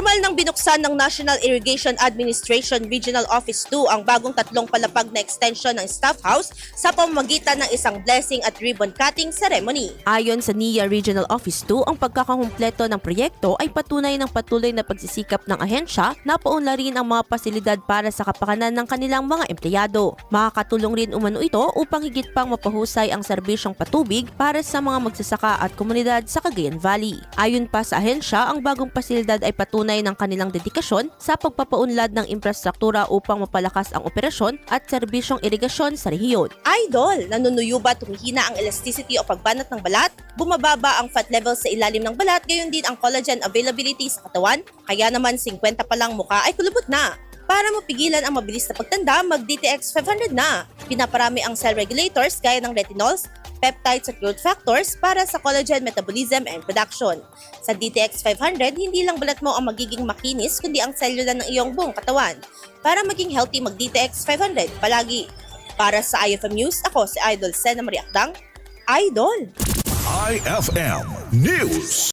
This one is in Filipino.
Formal nang binuksan ng National Irrigation Administration Regional Office 2 ang bagong 3 palapag na extension ng Staff House sa pamamagitan ng isang blessing at ribbon cutting ceremony. Ayon sa NIA Regional Office 2, ang pagkakakumpleto ng proyekto ay patunay ng patuloy na pagsisikap ng ahensya na paunlarin ang mga pasilidad para sa kapakanan ng kanilang mga empleyado. Makakatulong rin umano ito upang higit pang mapahusay ang serbisyong patubig para sa mga magsasaka at komunidad sa Cagayan Valley. Ayon pa sa ahensya, ang bagong pasilidad ay patunay ng kanilang dedikasyon sa pagpapaunlad ng infrastruktura upang mapalakas ang operasyon at serbisyong irigasyon sa rehiyon. Idol, nanunuyo ba tumihina ang elasticity o pagbanat ng balat? Bumababa ang fat level sa ilalim ng balat, gayon din ang collagen availability sa katawan, kaya naman 50 pa lang mukha ay kulubot na. Para mapigilan ang mabilis na pagtanda, mag-DTX 500 na. Pinaparami ang cell regulators gaya ng retinols, peptides at growth factors para sa collagen metabolism and production. Sa DTX 500, hindi lang balat mo ang magiging makinis kundi ang selula ng iyong buong katawan. Para maging healthy, mag-DTX 500 palagi. Para sa IFM News, ako si Idol Sena Maria Akdang, Idol! IFM News.